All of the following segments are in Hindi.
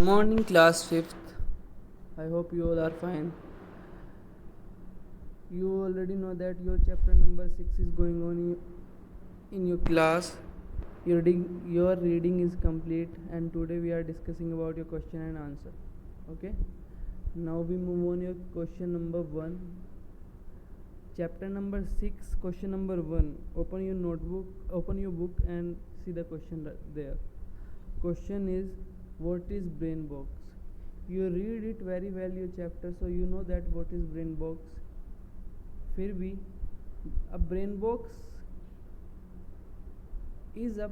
Morning, class 5th. I hope you all are fine. You already know that your chapter number 6 is going on in your class. Your reading is complete, and today we are discussing about your question and answer. Okay? Now we move on your question number 1. Chapter number 6, question number 1. Open your notebook, open your book and see the question there. Question is, what is brain box? You read it very well your chapter, so you know that what is brain box. फिर भी a brain box is a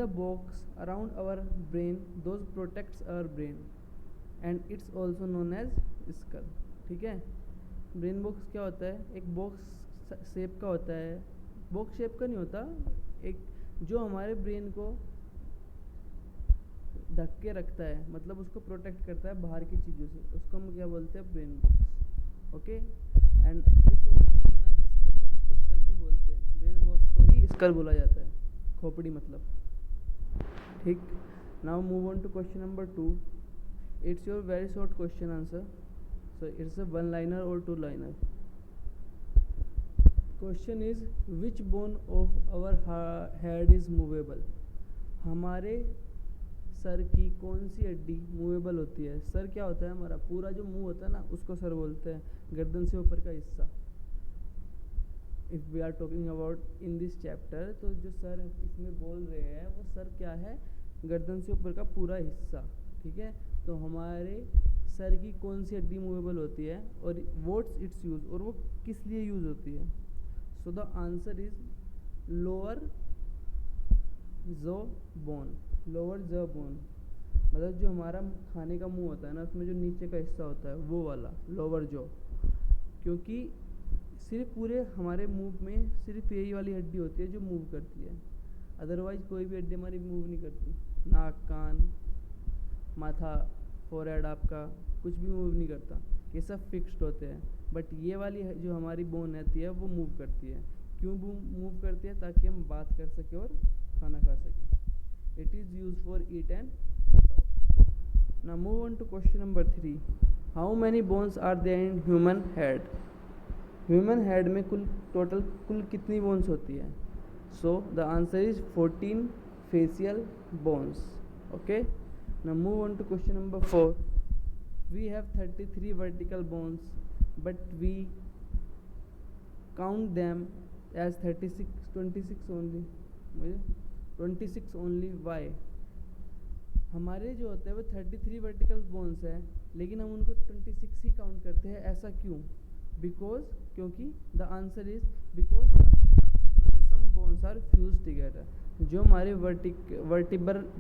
box around our brain those protects our brain and it's also known as skull. ठीक है, ब्रेन बॉक्स क्या होता है? एक बॉक्स शेप का होता है, बॉक्स शेप का नहीं होता, एक जो हमारे ब्रेन को ढक के रखता है, मतलब उसको प्रोटेक्ट करता है बाहर की चीज़ों से, उसको हम क्या बोलते हैं? Brain box. Okay, and it's also known as skull, और इसको स्कल भी बोलते हैं. ब्रेन बॉक्स को ही स्कल बोला जाता है, खोपड़ी मतलब. ठीक. Now move on to question number 2. It's your very short question answer, so it's a one liner और two liner. Question is which bone of our head is movable? हमारे सर की कौन सी हड्डी मूवेबल होती है? सर क्या होता है? हमारा पूरा जो मुंह होता है ना, उसको सर बोलते हैं, गर्दन से ऊपर का हिस्सा. If we are talking about in this chapter, तो जो सर इसमें बोल रहे हैं वो सर क्या है? गर्दन से ऊपर का पूरा हिस्सा. ठीक है, तो हमारे सर की कौन सी हड्डी मूवेबल होती है और व्हाट्स इट्स यूज़, और वो किस लिए यूज़ होती है? So the answer is lower जो बोन. लोअर ज बोन मतलब जो हमारा खाने का मुंह होता है ना, उसमें जो नीचे का हिस्सा होता है वो वाला लोअर जो. क्योंकि सिर्फ पूरे हमारे मुंह में सिर्फ यही वाली हड्डी होती है जो मूव करती है, अदरवाइज कोई भी हड्डी हमारी मूव नहीं करती. नाक, कान, माथा, फोरहेड आपका कुछ भी मूव नहीं करता, ये सब फिक्स्ड होते हैं. बट ये वाली जो हमारी बोन रहती है वो मूव करती है. क्यों मूव करती है? ताकि हम बात कर सकें और खाना खा सकें. It is used for eat and talk. Now move on to question number 3. How many bones are there in human head? Human head में कुल कितनी bones होती है? So the answer is 14 facial bones. Okay. Now move on to question number 4. We have 33 vertical bones, but we count them as 26 only. 26 only. Y? हमारे जो होते हैं वो 33 वर्टिकल बोन्स हैं, लेकिन हम उनको 26 ही काउंट करते हैं. ऐसा क्यों? बिकॉज क्योंकि the answer is because some bones are fuse together. जो हमारी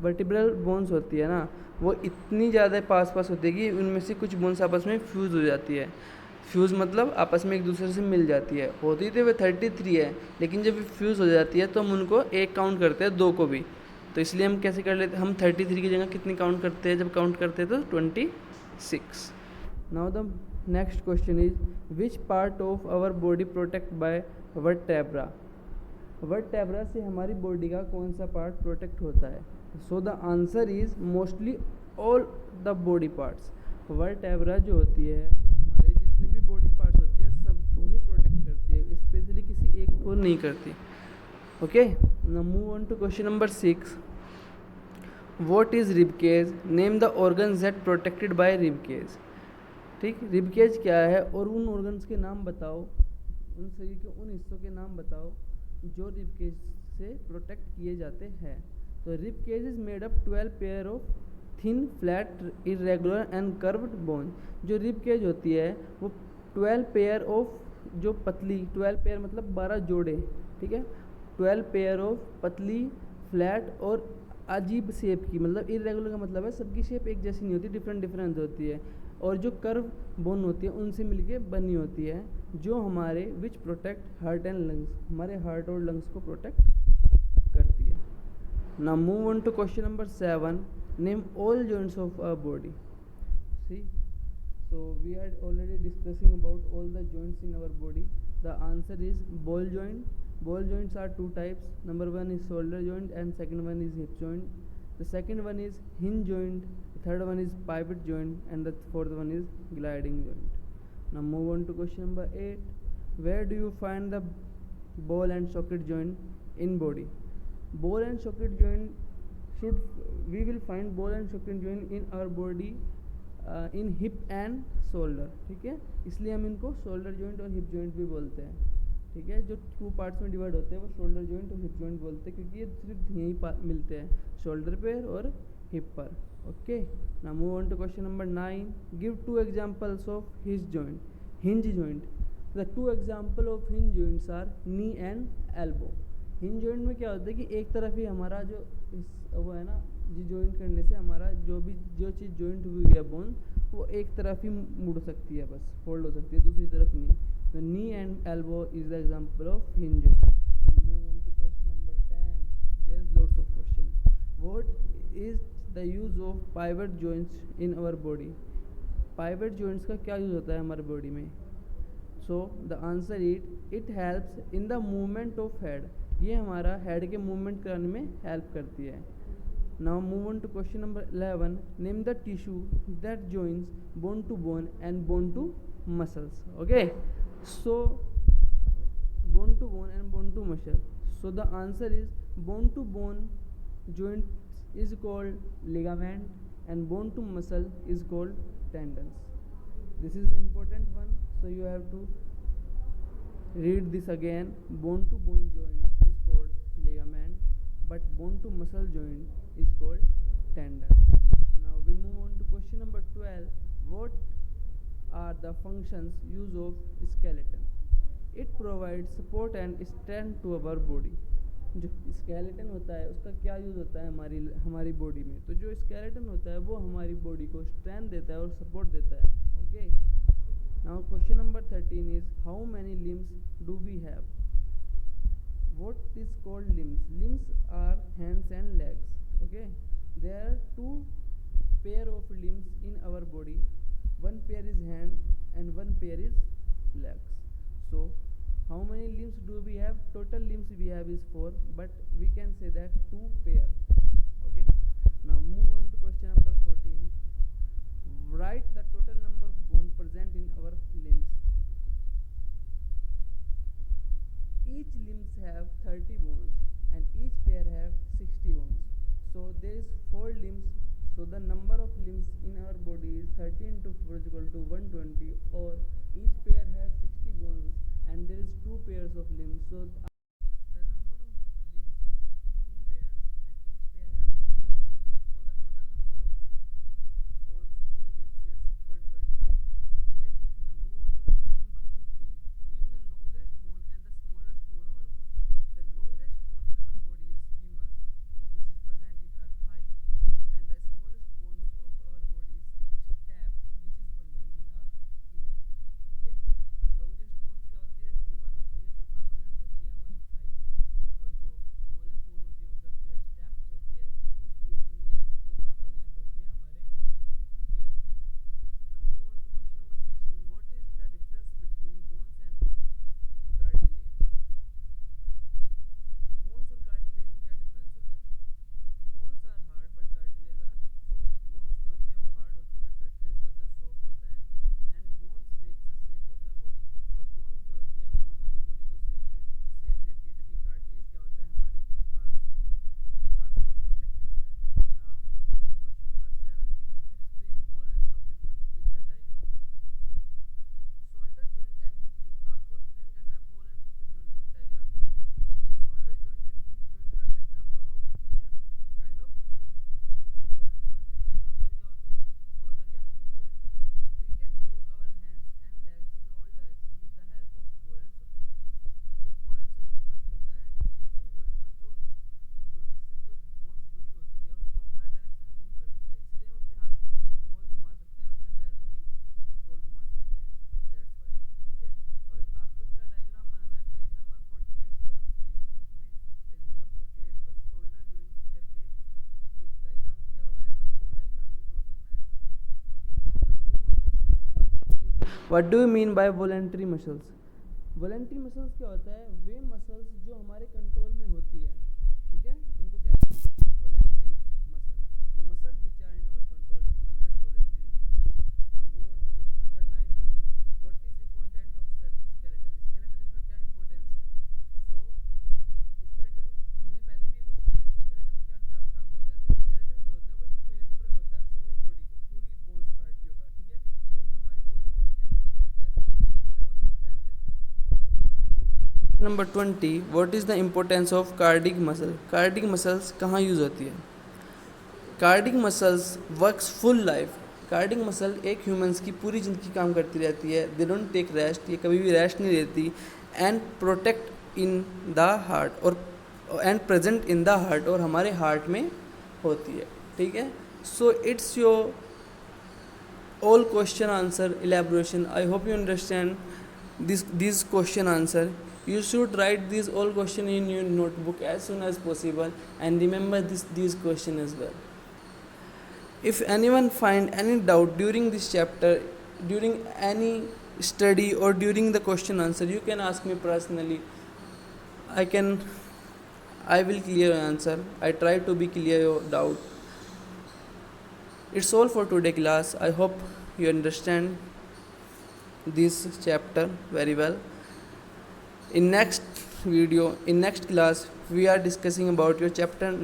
वर्टिब्रल बोन्स होती है ना, वो इतनी ज़्यादा पास होती है कि उनमें से कुछ बोन्स आपस में फ्यूज़ हो जाती है. फ्यूज़ मतलब आपस में एक दूसरे से मिल जाती है. होती तो वे 33 है, लेकिन जब फ्यूज़ हो जाती है तो हम उनको एक काउंट करते हैं, दो को भी. तो इसलिए हम कैसे कर लेते हैं? हम 33 की जगह कितनी काउंट करते हैं? जब काउंट करते हैं तो 26. Now the next question is which part of our body protect by vertebra? Vertebra से हमारी बॉडी का कौन सा पार्ट प्रोटेक्ट होता है? So the answer is mostly all the body parts. Vertebra जो होती है हमारे जितने भी बॉडी पार्ट्स होते हैं सबको ही प्रोटेक्ट करती है, स्पेशली किसी एक को नहीं करती. Okay. Now move on to question number 6. What is ribcage? Name the organs that protected by ribcage. ठीक, रिबकेज क्या है और उन ऑर्गन्स के नाम बताओ, उन शरीर के उन हिस्सों के नाम बताओ जो रिबकेज से प्रोटेक्ट किए जाते हैं. तो ribcage is made up 12 pair of thin, flat, irregular and curved bone. जो रिबकेज होती है वो 12 पेयर ऑफ जो पतली, 12 पेयर मतलब 12 जोड़े. ठीक है, 12 पेयर ऑफ पतली, फ्लैट और अजीब शेप की, मतलब इरेगुलर का मतलब है सबकी शेप एक जैसी नहीं होती, डिफरेंट होती है. और जो कर्व बोन होती है उनसे मिलके बनी होती है, जो हमारे which protect heart and lungs, हमारे हार्ट और लंग्स को प्रोटेक्ट करती है. Now move on to question number 7. Name all joints of our body. See, so we are already discussing about all the joints in our body. The answer is ball joint. Ball joints are two types. Number one is shoulder joint and second one is hip joint. The second one is hinge joint, the third one is pivot joint, and the fourth one is gliding joint. Now move on to question number 8. Where do you find the ball and socket joint in body? Ball and socket joint we will find ball and socket joint in our body in hip and shoulder. ठीक है, इसलिए हम इनको शोल्डर जॉइंट और हिप जॉइंट भी बोलते हैं. ठीक है, जो 2 पार्ट्स में डिवाइड होते हैं वो शोल्डर जॉइंट और हिप जॉइंट बोलते हैं, क्योंकि ये सिर्फ यहीं मिलते हैं, शोल्डर पे और हिप पर. Okay, now move on to question number 9. Give 2 examples of hinge joint. The 2 example of hinge joints are knee and elbow. Hinge joint में क्या होता है कि एक तरफ ही हमारा जो वो है ना, जी जॉइंट करने से हमारा जो चीज़ जॉइंट हुई है बोन, वो एक तरफ ही मुड़ सकती है, बस फोल्ड हो सकती है, दूसरी तरफ नहीं. The knee and elbow is the example of hinge joint. Now move on to question number 10. There's lots of questions. What is the use of pivot joints in our body? Pivot joints का क्या यूज़ होता है हमारे बॉडी में? So the answer is it helps in the movement of head. ये हमारा हेड के मूवमेंट कराने में हेल्प करती है. Now move on to question number 11. Name the tissue that joins bone to bone and bone to muscles. Okay. So bone to bone and bone to muscle. So the answer is bone to bone joint is called ligament and bone to muscle is called tendons. This is the important one, so you have to read this again. Bone to bone joint is called ligament, but bone to muscle joint is called tendon. Now we move on to question number 12. What are the functions use of skeleton? It provides support and strength to our body. जो स्केलेटन होता है उसका क्या यूज़ होता है हमारी बॉडी में? तो जो स्केलेटन होता है वो हमारी बॉडी को स्ट्रेंथ देता है और सपोर्ट देता है. Okay, now question number 13 is how many limbs do we have? What is called limbs? Limbs are hands and legs. Okay, there are 2 pair of limbs in our body. One pair is hand and one pair is legs. So how many limbs do we have? Total limbs we have is 4, but we can say that 2 pair. Okay, now move on to question number 14. Write the total number of bones present in our limbs. Each limbs have 30 bones and each pair have 60 bones. So there is 4 limbs. So the number of limbs in our body is 30 into 4 is equal to 120, or each pair has 60 bones and there is 2 pairs of limbs. So the number of limbs is 2 pair and each pair has 60 bones. So the total number of bones in limbs is 120. Okay, now move on to question number 15. Name the longest bone and the smallest bone of our body. The longest bone in our body is femur, which is present in our thigh, and the smallest bones of our body is stapes, which is present in our ear. Okay, longest bones क्या होती है? फीमर होती है, जो कहाँ प्रेजेंट होती है? हमारी थाई में. और जो स्मॉलेस्ट बोन होती है वो क्या होती है? स्टैप्स होती है, STAPES, जो कहाँ प्रेजेंट होती है? हमारे ईयर में. Now move on to question number 16. What is the difference between bones and cartilage? Bones और कार्टिलेज में क्या डिफरेंस होता है? Bones are hard but cartilage are soft. Bones जो होती है वो हार्ड होती है, बट कार्टिलेज क्या होता है? सॉफ्ट होता है. And bones makes the shape of the body. और बोन्स जो होती है वो हमारी बॉडी को शेप देती है, जबकि कार्टिलेज क्या होता है? हमारी हार्ट्स को प्रोटेक्ट करता है. Now move on to question number 17. Explain ball and socket joint with the diagram. Shoulder joint and hip joint, आपको एक्सप्लेन करना है बॉल एंड सॉकेट जॉइंट को डायग्राम के साथ. Shoulder joint and hip joint are the example of this kind of joint. Ball and socket का एग्जांपल क्या होता है? शोल्डर या hip joint. We can move our hands and legs in all direction with the help of ball and socket joint. जो बॉल एंड सॉकेट जॉइंट होता है, इन जॉइंट में जो जॉइंट से जो बोन्स जुड़ी होती है उसको हम हर डायरेक्शन में मूव कर सकते हैं. इसलिए हम अपने हाथ को गोल घुमा सकते हैं और अपने पैर को भी गोल घुमा सकते हैं. That's why. ठीक है, और आपको इसका डायग्राम बनाना है पेज नंबर 48 पर. आपकी बुक में पेज नंबर 48 पर शोल्डर जॉइंट करके एक डायग्राम दिया हुआ है, आपको वो डायग्राम भी ड्रॉ करना है साथ में. Okay, now move on to question number 18. What do you mean by voluntary muscles? Voluntary muscles क्या होता है? वे मसल्स जो हमारे कंट्रोल में होती है. ठीक है, उनको क्या बोलते हैं? Voluntary muscle. Number 20, what is the importance of cardiac muscle. Cardiac muscles कहाँ यूज़ होती है? Cardiac muscles works full life. Cardiac muscle एक ह्यूमंस की पूरी ज़िंदगी काम करती रहती है। दे डोंट टेक रेस्ट, ये कभी भी रेस्ट नहीं लेती। And protect in the heart और and present in the heart, और हमारे हार्ट में होती है। ठीक है, so it's your all question answer elaboration. I hope you understand this question answer. You should write these all question in your notebook as soon as possible and remember these question as well. If anyone find any doubt during this chapter, during any study or during the question answer, you can ask me personally. I will clear your answer. I try to be clear your doubt. It's all for today class. I hope you understand this chapter very well. In next video, in next class, we are discussing about your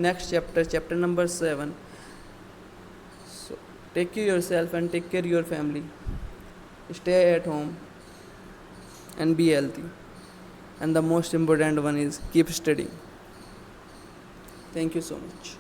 next chapter number 7. So take care yourself and take care your family. Stay at home and be healthy. And the most important one is keep studying. Thank you so much.